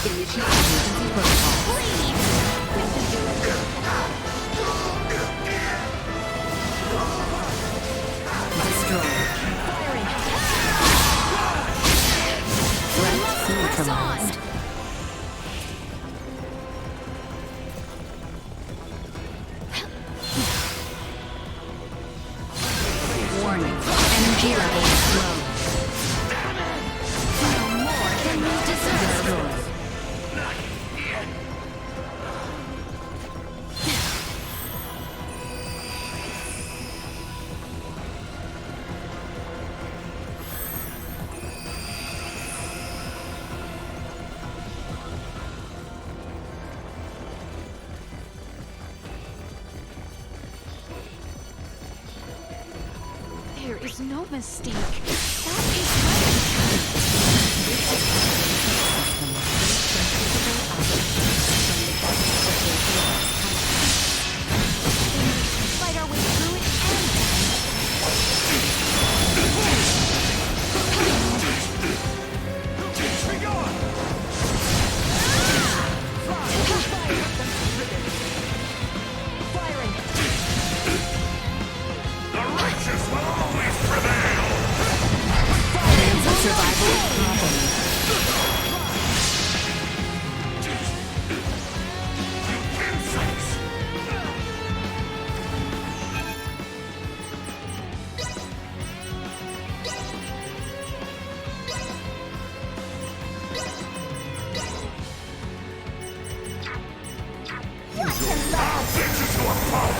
Initiate emergency protocol. Destroy. Threat neutralized. Warning. Energy levels low. No more than you deserve. Destroy. There is no mistake. That is fight our way through it firing. The righteous will always prevail! Plans of survival properly. Insights! I'll get you to a pulp!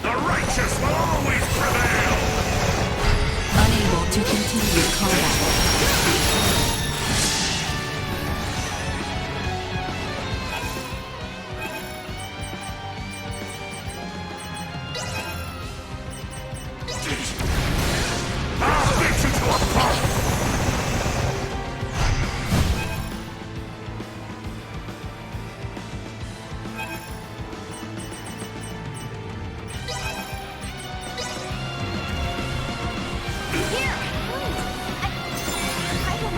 The righteous will always prevail! Unable to continue combat. I'll get you to a pulp! Here! I don't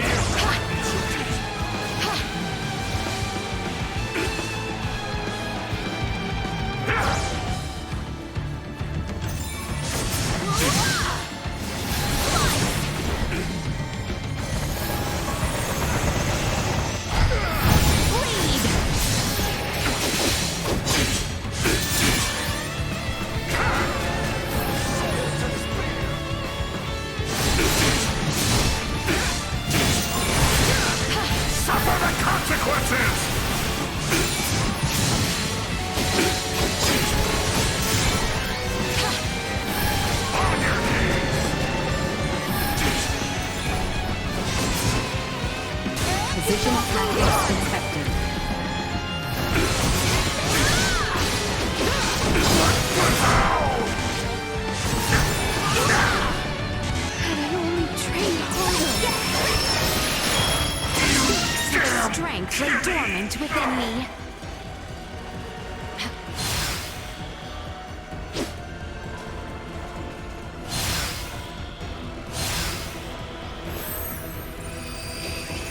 Suffer the consequences! On your knees! Position package inspected. Had I only trained harder. Strength lay dormant within me.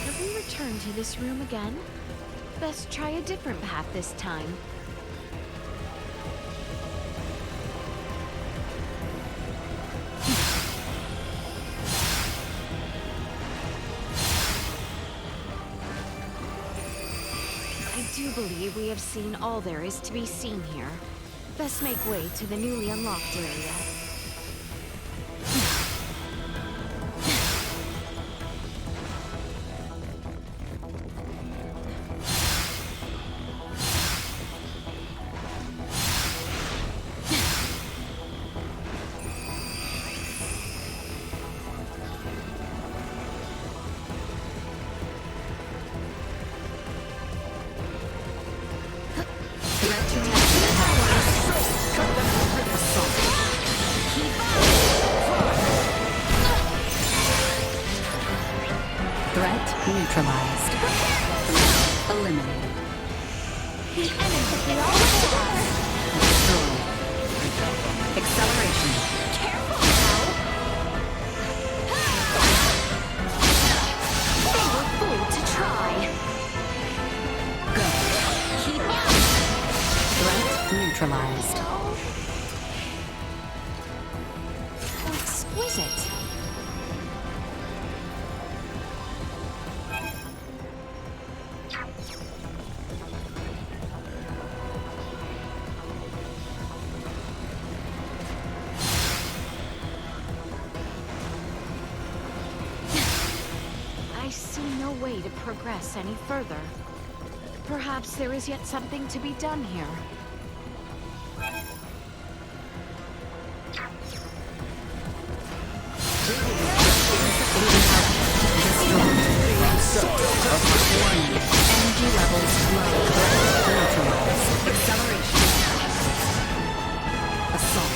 Have we returned to this room again? Best try a different path this time. I do believe we have seen all there is to be seen here. Best make way to the newly unlocked area. exquisite. I see no way to progress any further. Perhaps there is yet something to be done here. Energy levels low. Neutralize. Acceleration. Assault.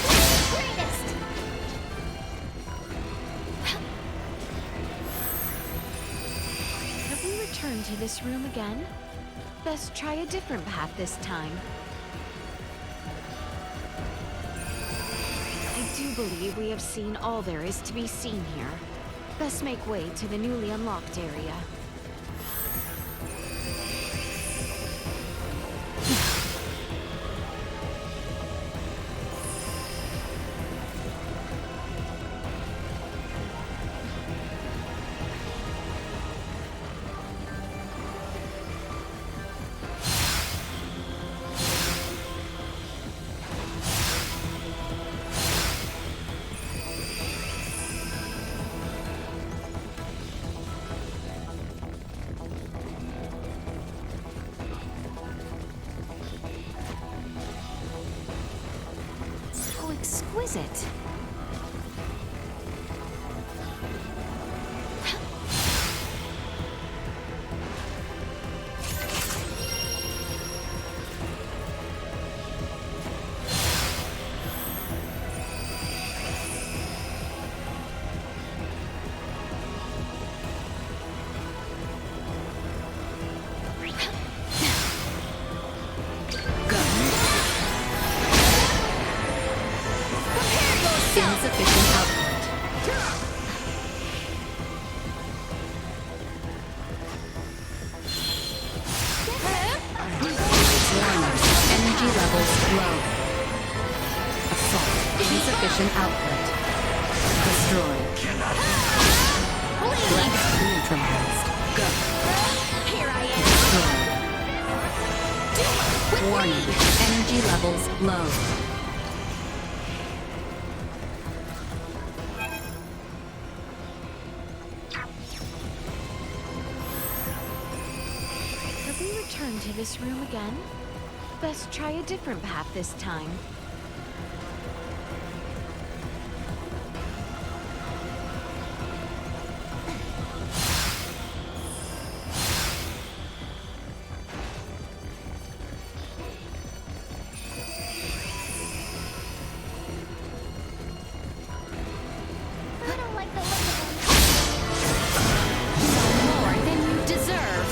Have we returned to this room again? Best try a different path this time. I do believe we have seen all there is to be seen here. Best make way to the newly unlocked area. So exquisite. Insufficient output. Warning. Energy levels low. Assault. Insufficient output. Destroyed. Threat neutralized. Go. Here I am. Destroyed. Warning. Energy levels low. Have we returned to this room again? Best try a different path this time. I don't like the look of them. More than you deserve.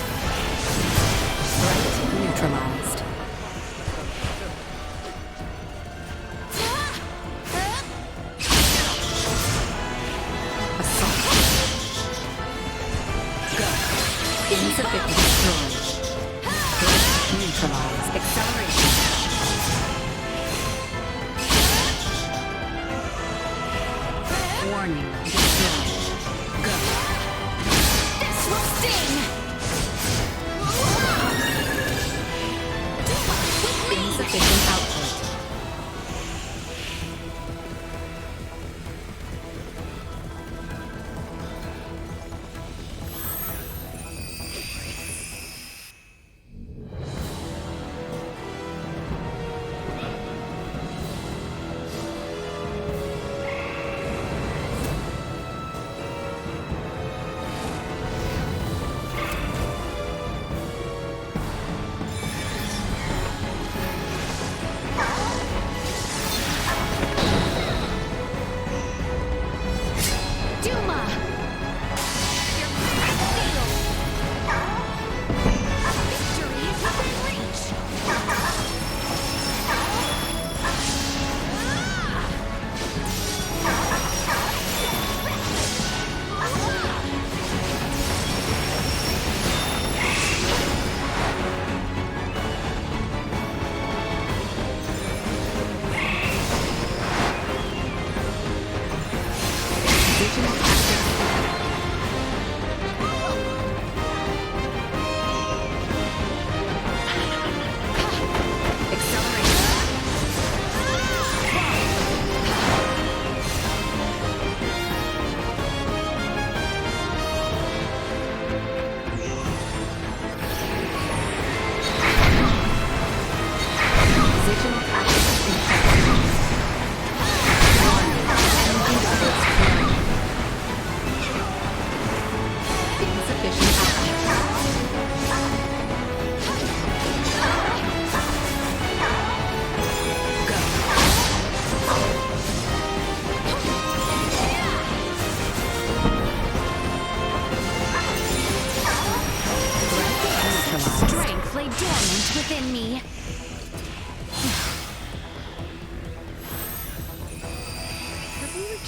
Threat neutralized. Assault. Go. Insufficient destroyed. Threat neutralized. Acceleration. Warning. Destroyed. Go. This will sting! Insufficient output.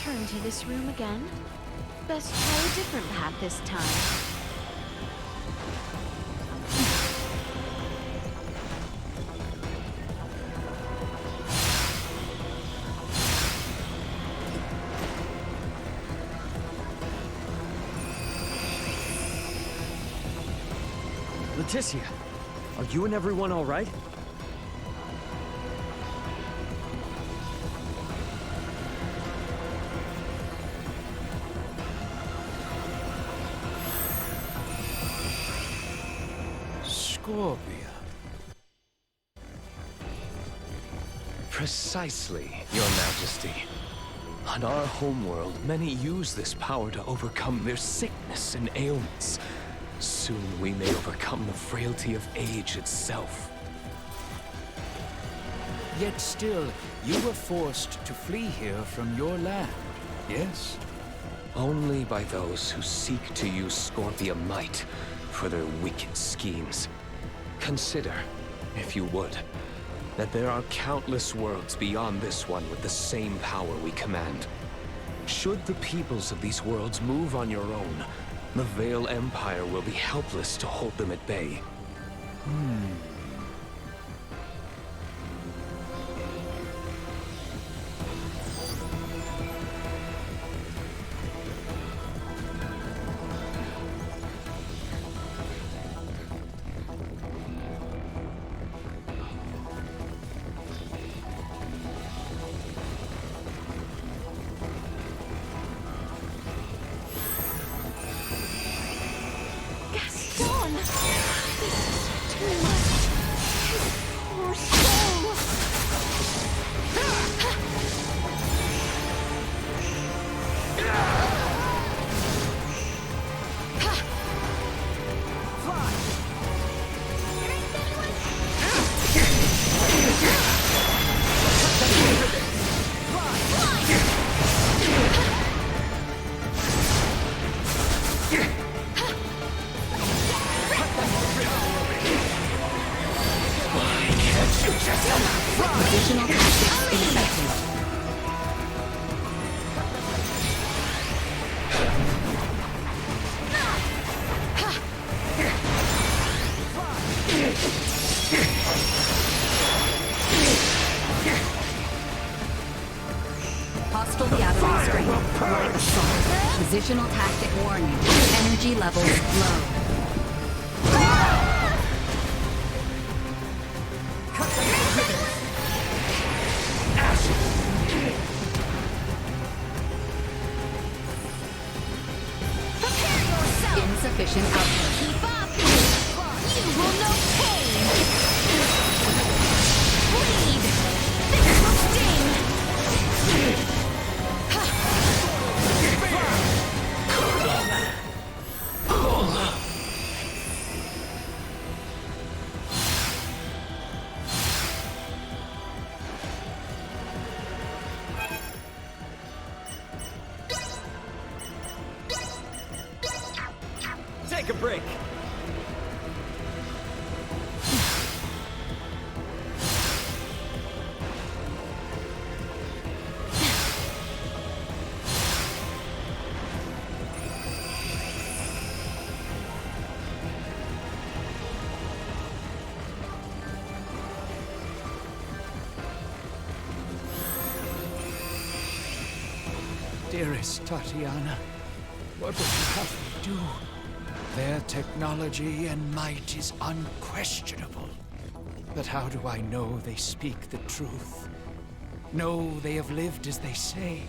return to this room again? Best try a different path this time. Leticia, are you and everyone all right? Scorpia. Precisely, Your Majesty. On our homeworld, many use this power to overcome their sickness and ailments. Soon we may overcome the frailty of age itself. Yet still, you were forced to flee here from your land, yes? Only by those who seek to use Scorpia might for their wicked schemes. Consider, if you would, that there are countless worlds beyond this one with the same power we command. Should the peoples of these worlds move on your own, the Veil Empire will be helpless to hold them at bay. Additional tactics ineffective. Hostile gathering strength. Positional tactic warning. Energy levels low. Insufficient output. Keep up! You will know pain! Bleed! This will sting! Take a break. Dearest Tatiana, what would you have me do? Their technology and might is unquestionable. But how do I know they speak the truth? Know they have lived as they say?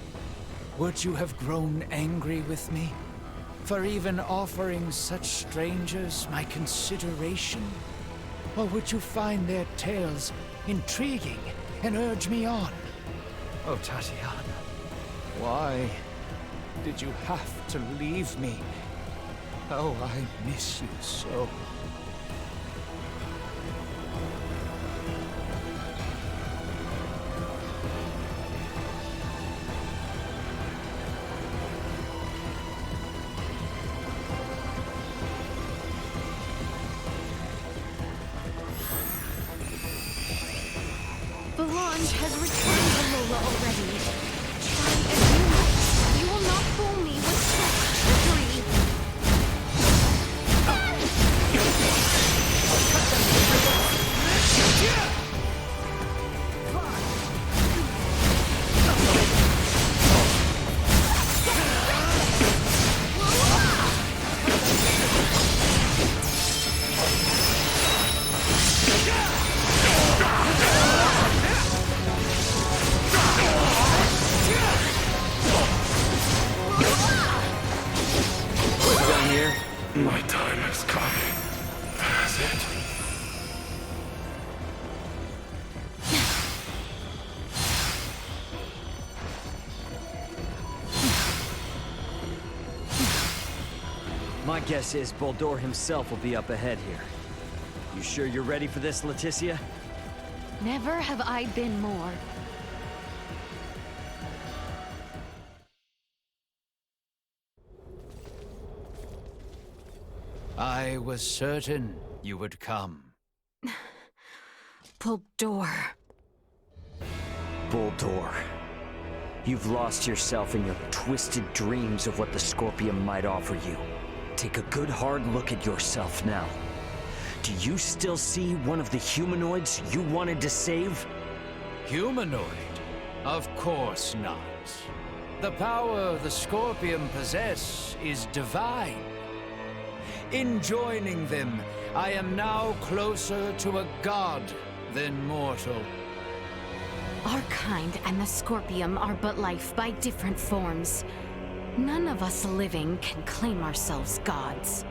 Would you have grown angry with me for even offering such strangers my consideration? Or would you find their tales intriguing and urge me on? Oh, Tatiana, why did you have to leave me? Oh, I miss you so. The launch has returned to Lola already. Try a new My guess is Boldor himself will be up ahead here. You sure you're ready for this, Leticia? Never have I been more. I was certain you would come. Boldor. Boldor. You've lost yourself in your twisted dreams of what the Scorpion might offer you. Take a good hard look at yourself now. Do you still see one of the humanoids you wanted to save? Humanoid? Of course not. The power the Scorpion possess is divine. In joining them, I am now closer to a god than mortal. Our kind and the Scorpion are but life by different forms. None of us living can claim ourselves gods.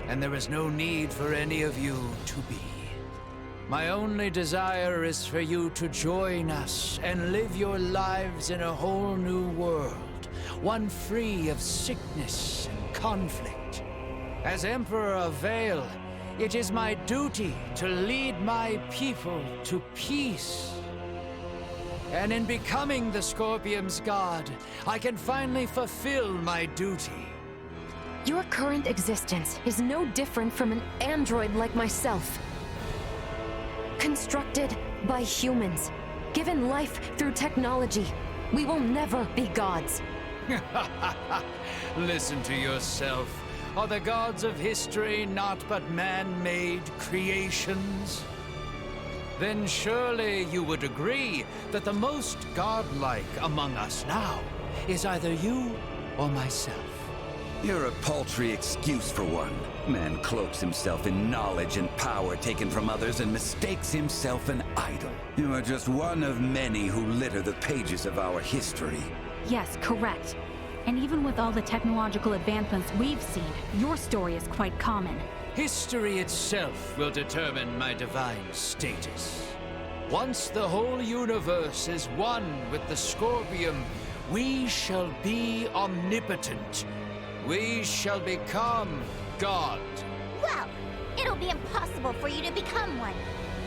And there is no need for any of you to be. My only desire is for you to join us and live your lives in a whole new world, one free of sickness and conflict. As Emperor of Vale, it is my duty to lead my people to peace. And in becoming the Scorpion's god, I can finally fulfill my duty. Your current existence is no different from an android like myself. Constructed by humans, given life through technology, we will never be gods. Listen to yourself. Are the gods of history not but man-made creations? Then surely you would agree that the most godlike among us now is either you or myself. You're a paltry excuse for one. Man cloaks himself in knowledge and power taken from others and mistakes himself an idol. You are just one of many who litter the pages of our history. Yes, correct. And even with all the technological advancements we've seen, your story is quite common. History itself will determine my divine status. Once the whole universe is one with the Scorpion, we shall be omnipotent. We shall become God. Well, it'll be impossible for you to become one,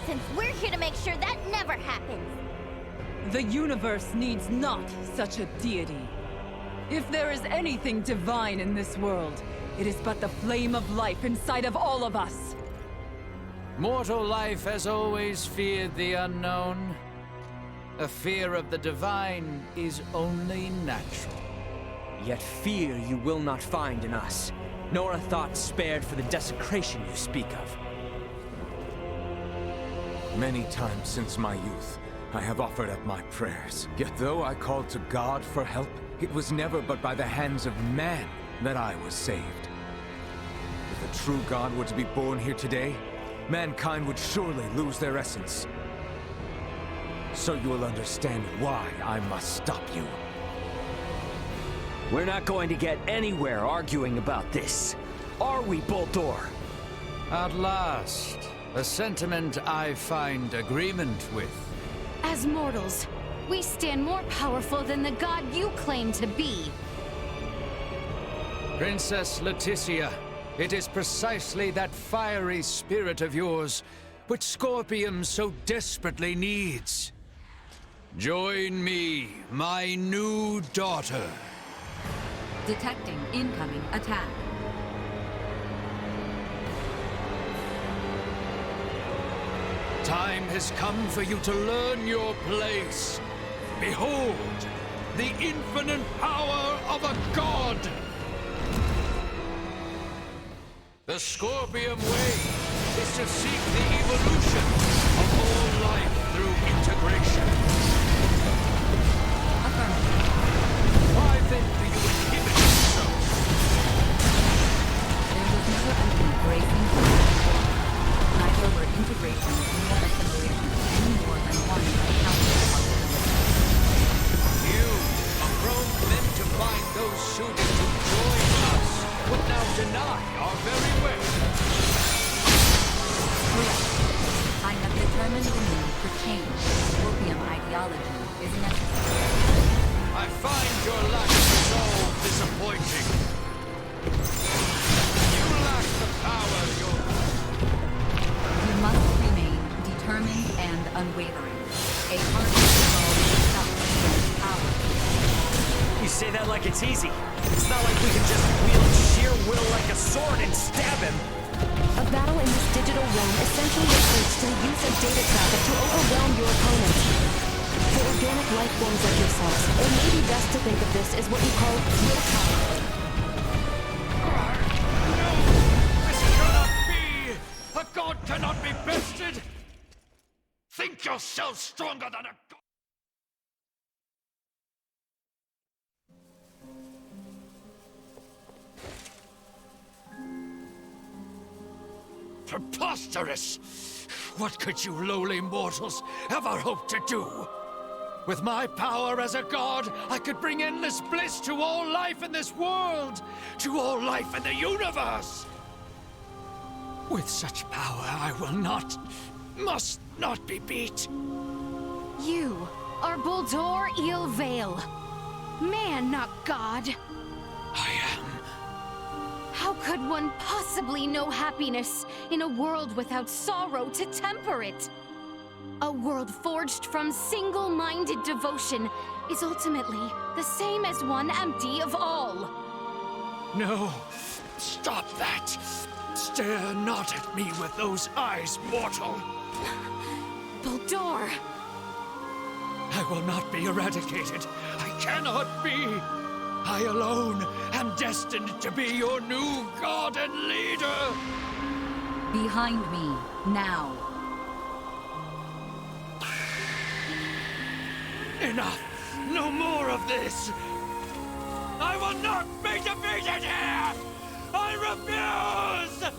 since we're here to make sure that never happens. The universe needs not such a deity. If there is anything divine in this world, it is but the flame of life inside of all of us. Mortal life has always feared the unknown. A fear of the divine is only natural. Yet fear you will not find in us, nor a thought spared for the desecration you speak of. Many times since my youth, I have offered up my prayers. Yet though I called to God for help, it was never but by the hands of man that I was saved. If a true God were to be born here today, mankind would surely lose their essence. So you will understand why I must stop you. We're not going to get anywhere arguing about this. Are we, Boldor? At last, a sentiment I find agreement with. As mortals, we stand more powerful than the god you claim to be. Princess Leticia, it is precisely that fiery spirit of yours which Scorpion so desperately needs. Join me, my new daughter. Detecting incoming attack. Time has come for you to learn your place. Behold, the infinite power of a god! The Scorpion way is to seek the evolution of all life through integration. Why then do you inhibit yourself? There was never an embracing before. Neither were integration nor assimilation any more than one of countless possibilities. You, a grown men to find those suited to join us, would now deny our very way. Correct. I have determined the need for change. Scorpion ideology is necessary. I find your lack of resolve disappointing. determined and unwavering. A heart resolved itself against power. You say that like it's easy. It's not like we can just wield sheer will like a sword and stab him. A battle in this digital realm essentially equates to the use of data traffic to overwhelm your opponent. For organic life forms like yourselves, it may be best to think of this as what you call willpower. No! This cannot be! A god cannot be bested! Think yourself stronger than a god! Preposterous! What could you lowly mortals ever hope to do? With my power as a god, I could bring endless bliss to all life in this world, to all life in the universe! With such power, I will not, must not be beat. You are Buldur Il Vale. Man, not God. I am. How could one possibly know happiness in a world without sorrow to temper it? A world forged from single-minded devotion is ultimately the same as one empty of all. No, stop that. Stare not at me with those eyes, mortal. Buldur! I will not be eradicated. I cannot be. I alone am destined to be your new god and leader. Behind me, now. Enough. No more of this. I will not be defeated here. I refuse.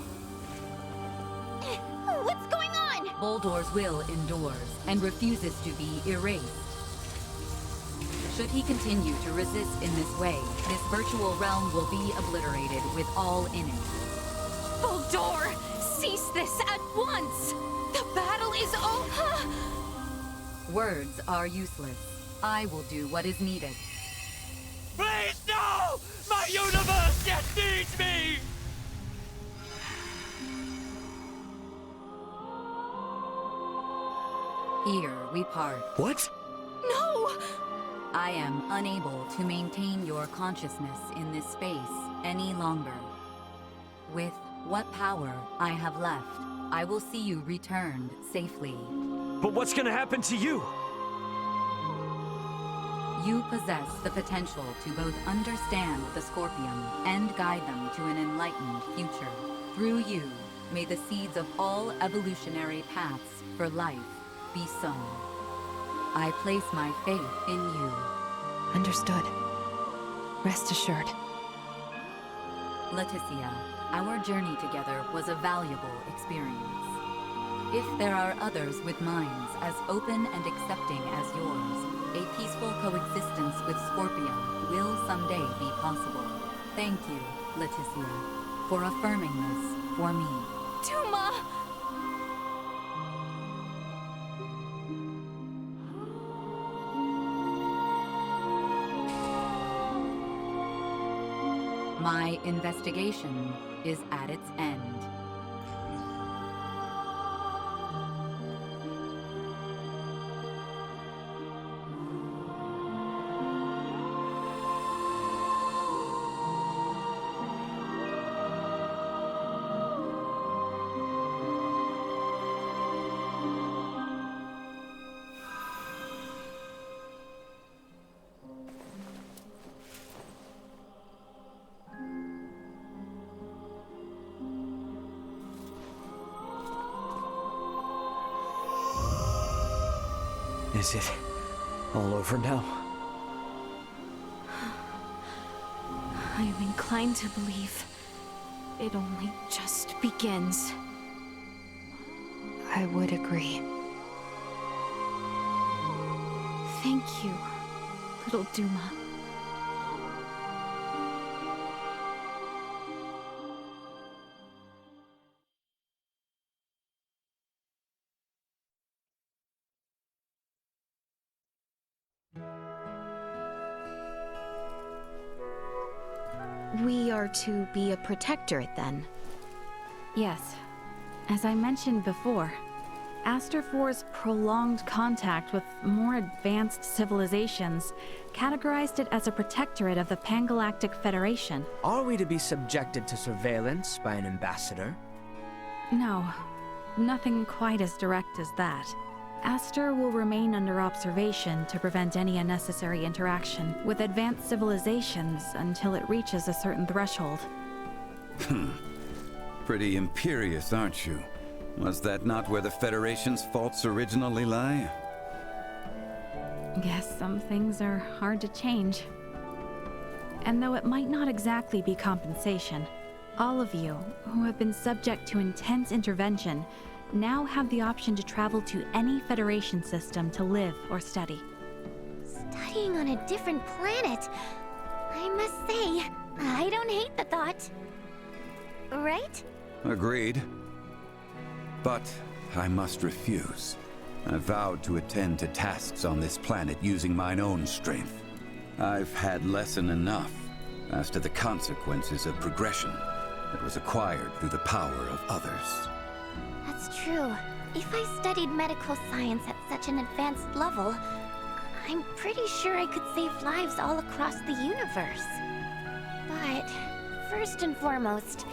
What's going on? Buldur's will endures and refuses to be erased. Should he continue to resist in this way, this virtual realm will be obliterated with all in it. Buldur! Cease this at once! The battle is over! Words are useless. I will do what is needed. Please, no! My universe yet needs me! Here we part. What? No! I am unable to maintain your consciousness in this space any longer. With what power I have left, I will see you returned safely. But what's gonna happen to you? You possess the potential to both understand the Scorpion and guide them to an enlightened future. Through you, may the seeds of all evolutionary paths for life be sown. I place my faith in you. Understood. Rest assured. Leticia, our journey together was a valuable experience. If there are others with minds as open and accepting as yours, a peaceful coexistence with Scorpion will someday be possible. Thank you, Leticia, for affirming this for me. Duma! My investigation is at its end. Is it all over now? I am inclined to believe it only just begins. I would agree. Thank you, little Duma. We are to be a protectorate, then? Yes. As I mentioned before, Aster 4's prolonged contact with more advanced civilizations categorized it as a protectorate of the Pangalactic Federation. Are we to be subjected to surveillance by an ambassador? No, nothing quite as direct as that. Aster will remain under observation to prevent any unnecessary interaction with advanced civilizations until it reaches a certain threshold. Pretty imperious, aren't you? Was that not where the Federation's faults originally lie? Guess some things are hard to change. And though it might not exactly be compensation, all of you who have been subject to intense intervention now have the option to travel to any Federation system to live or study. Studying on a different planet? I must say, I don't hate the thought. Right? Agreed. But I must refuse. I vowed to attend to tasks on this planet using mine own strength. I've had lesson enough as to the consequences of progression that was acquired through the power of others. That's true. If I studied medical science at such an advanced level, I'm pretty sure I could save lives all across the universe. But first and foremost,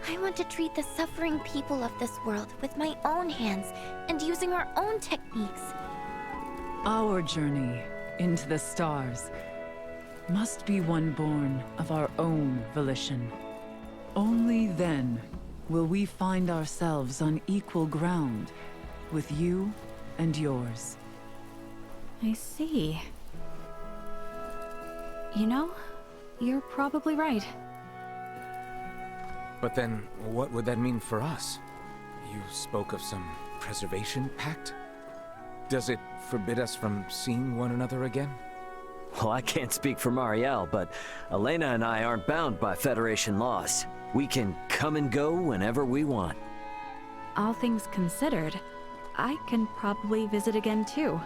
I want to treat the suffering people of this world with my own hands and using our own techniques. Our journey into the stars must be one born of our own volition. Only then will we find ourselves on equal ground with you and yours. I see. You know, you're probably right. But then, what would that mean for us? You spoke of some preservation pact? Does it forbid us from seeing one another again? Well, I can't speak for Marielle, but Elena and I aren't bound by Federation laws. We can come and go whenever we want. All things considered, I can probably visit again too,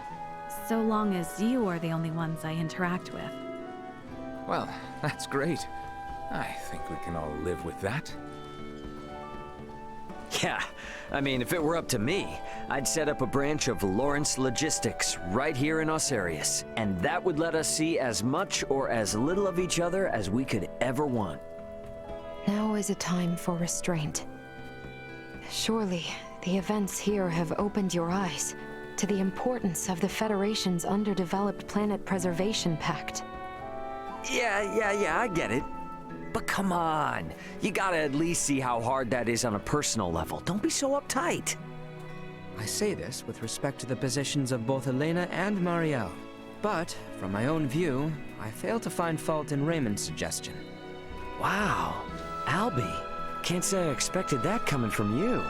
so long as you are the only ones I interact with. Well, that's great. I think we can all live with that. Yeah, I mean, if it were up to me, I'd set up a branch of Lawrence Logistics right here in Osarius, and that would let us see as much or as little of each other as we could ever want. Now is a time for restraint. Surely, the events here have opened your eyes to the importance of the Federation's underdeveloped Planet Preservation Pact. Yeah, I get it. But come on, you gotta at least see how hard that is on a personal level. Don't be so uptight. I say this with respect to the positions of both Elena and Marielle. But, from my own view, I fail to find fault in Raymond's suggestion. Wow, Albie. Can't say I expected that coming from you.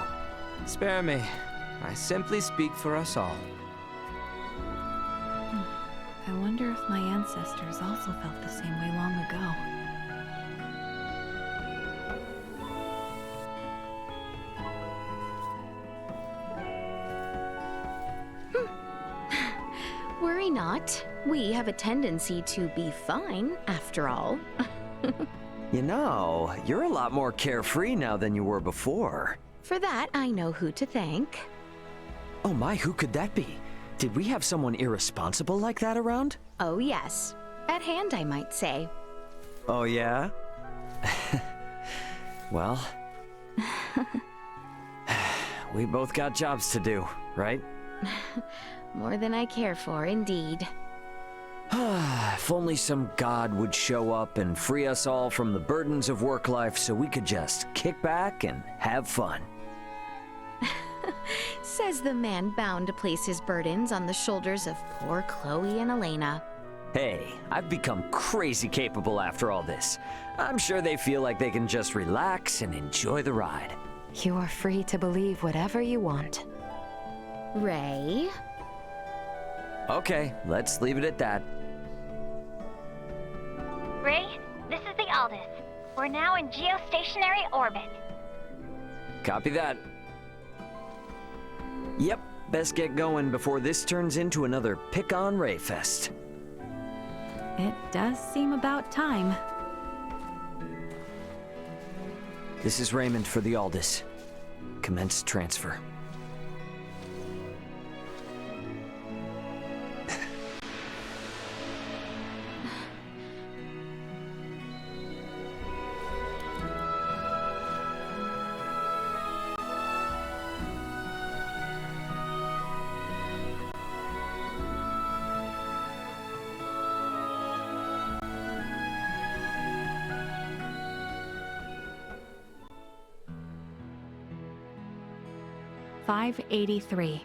Spare me. I simply speak for us all. I wonder if my ancestors also felt the same way long ago. Worry not. We have a tendency to be fine, after all. You know, you're a lot more carefree now than you were before. For that, I know who to thank. Oh my, who could that be? Did we have someone irresponsible like that around? Oh yes. At hand, I might say. Oh yeah? Well... we both got jobs to do, right? More than I care for, indeed. If only some god would show up and free us all from the burdens of work life so we could just kick back and have fun. Says the man bound to place his burdens on the shoulders of poor Chloe and Elena. Hey, I've become crazy capable after all this. I'm sure they feel like they can just relax and enjoy the ride. You are free to believe whatever you want. Ray? Okay, let's leave it at that. Ray, this is the Aldous. We're now in geostationary orbit. Copy that. Yep, best get going before this turns into another pick-on Ray fest. It does seem about time. This is Raymond for the Aldous. Commence transfer. 583.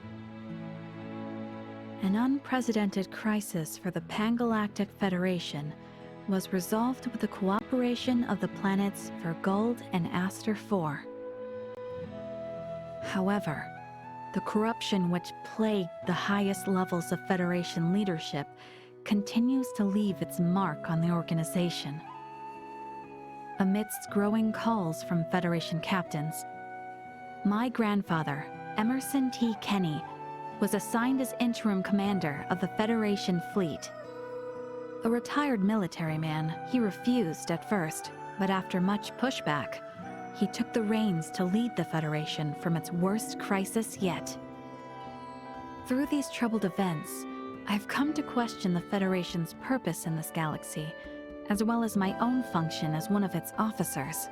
An unprecedented crisis for the Pan-Galactic Federation was resolved with the cooperation of the planets Vergold and Aster IV. However, the corruption which plagued the highest levels of Federation leadership continues to leave its mark on the organization. Amidst growing calls from Federation captains, my grandfather, Emerson T. Kenny, was assigned as interim commander of the Federation fleet. A retired military man, he refused at first, but after much pushback, he took the reins to lead the Federation from its worst crisis yet. Through these troubled events, I've come to question the Federation's purpose in this galaxy, as well as my own function as one of its officers.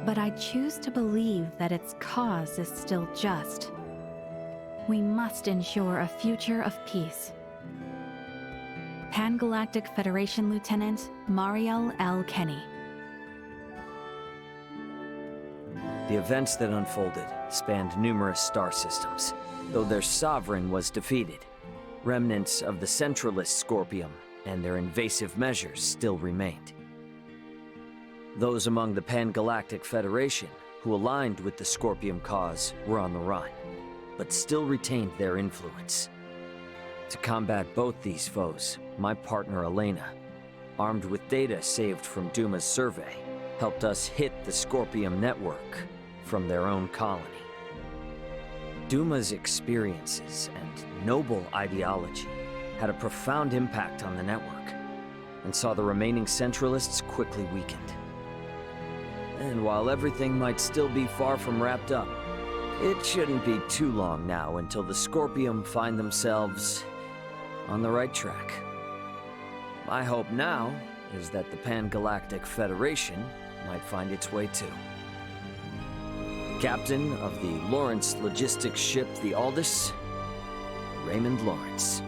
But I choose to believe that its cause is still just. We must ensure a future of peace. Pan-Galactic Federation Lieutenant Mariel L. Kenny. The events that unfolded spanned numerous star systems, though their sovereign was defeated. Remnants of the centralist Scorpium and their invasive measures still remained. Those among the Pan-Galactic Federation who aligned with the Scorpium cause were on the run, but still retained their influence. To combat both these foes, my partner Elena, armed with data saved from Duma's survey, helped us hit the Scorpium network from their own colony. Duma's experiences and noble ideology had a profound impact on the network, and saw the remaining Centralists quickly weakened. And while everything might still be far from wrapped up, it shouldn't be too long now until the Scorpium find themselves on the right track. My hope now is that the Pan-Galactic Federation might find its way too. Captain of the Lawrence logistics ship the Aldous, Raymond Lawrence.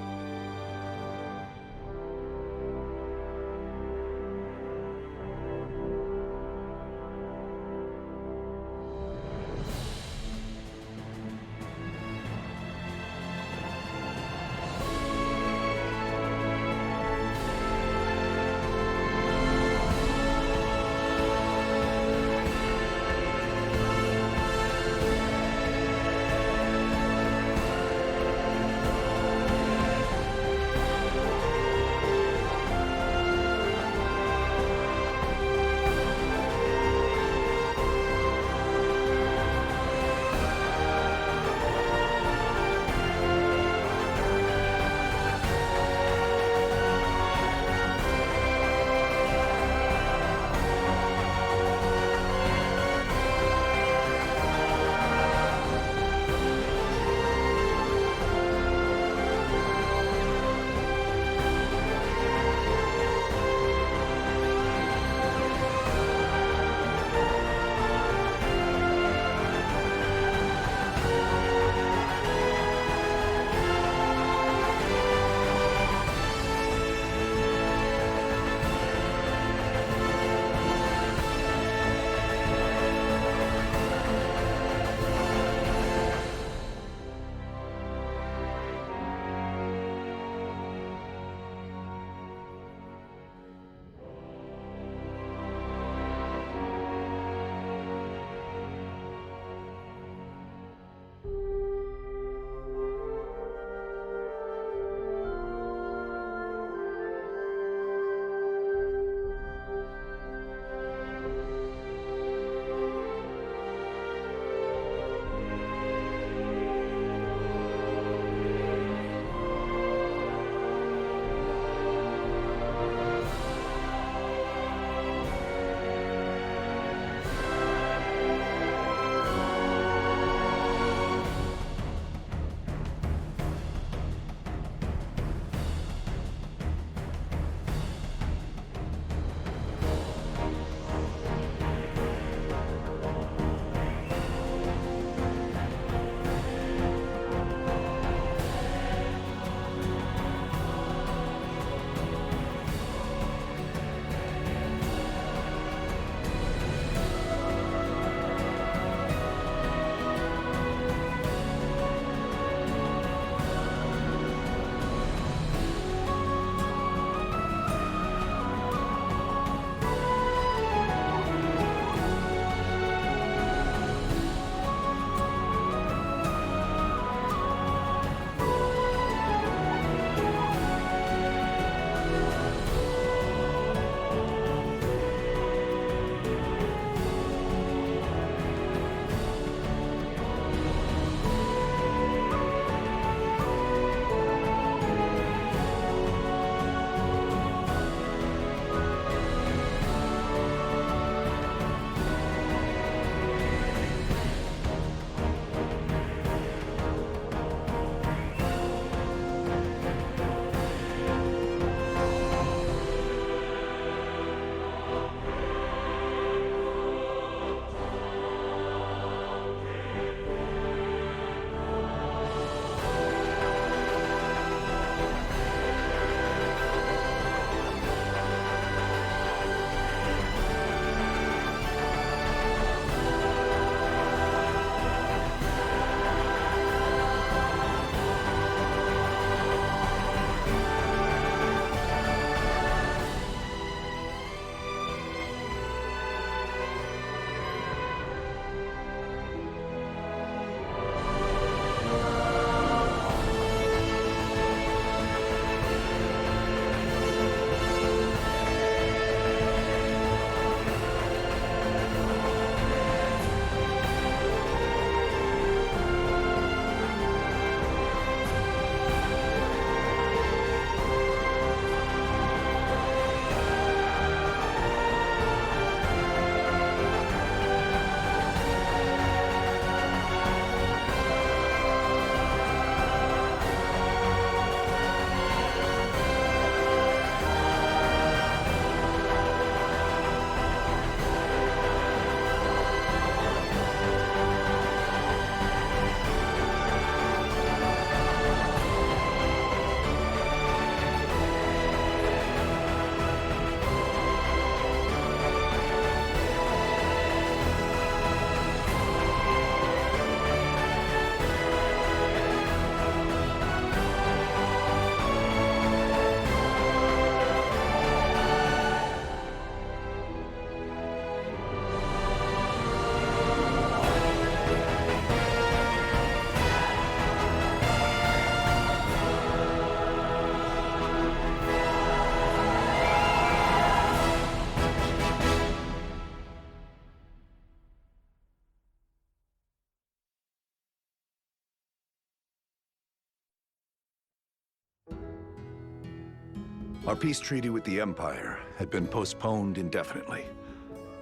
Our peace treaty with the Empire had been postponed indefinitely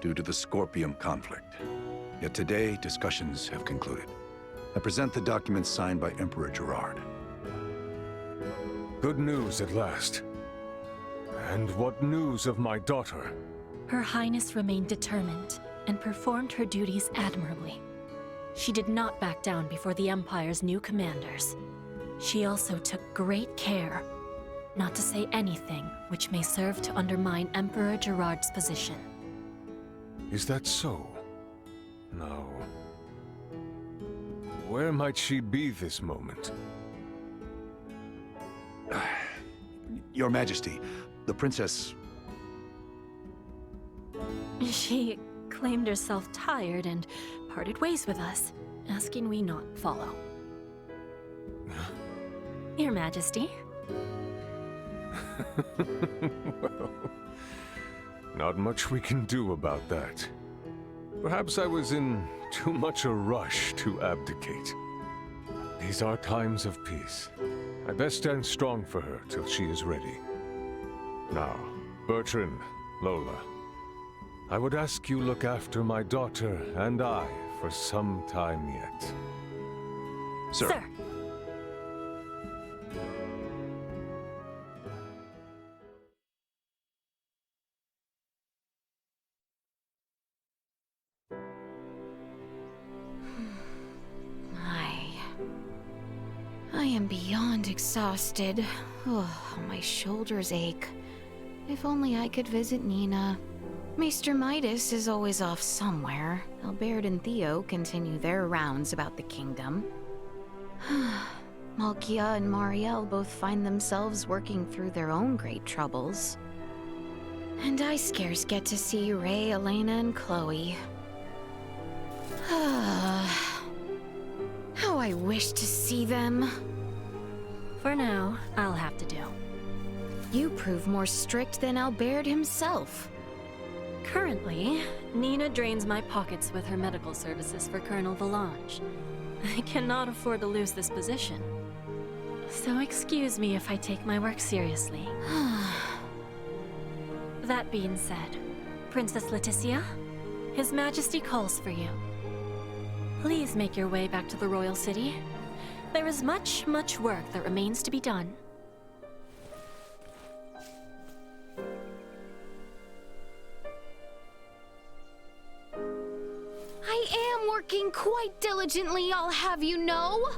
due to the Scorpium conflict. Yet today, discussions have concluded. I present the documents signed by Emperor Gerard. Good news at last. And what news of my daughter? Her Highness remained determined and performed her duties admirably. She did not back down before the Empire's new commanders. She also took great care not to say anything which may serve to undermine Emperor Gerard's position. Is that so? No. Where might she be this moment? Your Majesty, the princess... She claimed herself tired and parted ways with us, asking we not follow. Your Majesty. Well, not much we can do about that. Perhaps I was in too much a rush to abdicate. These are times of peace. I best stand strong for her till she is ready. Now, Bertrand, Lola, I would ask you look after my daughter and I for some time yet. Sir. I am beyond exhausted. Oh, my shoulders ache. If only I could visit Nina. Maester Midas is always off somewhere. Albert and Theo continue their rounds about the kingdom. Malkia and Marielle both find themselves working through their own great troubles. And I scarce get to see Ray, Elena, and Chloe. How I wish to see them. For now, I'll have to do. You prove more strict than Albert himself. Currently, Nina drains my pockets with her medical services for Colonel Valange. I cannot afford to lose this position. So excuse me if I take my work seriously. That being said, Princess Leticia, His Majesty calls for you. Please make your way back to the Royal City. There is much, much work that remains to be done. I am working quite diligently, I'll have you know.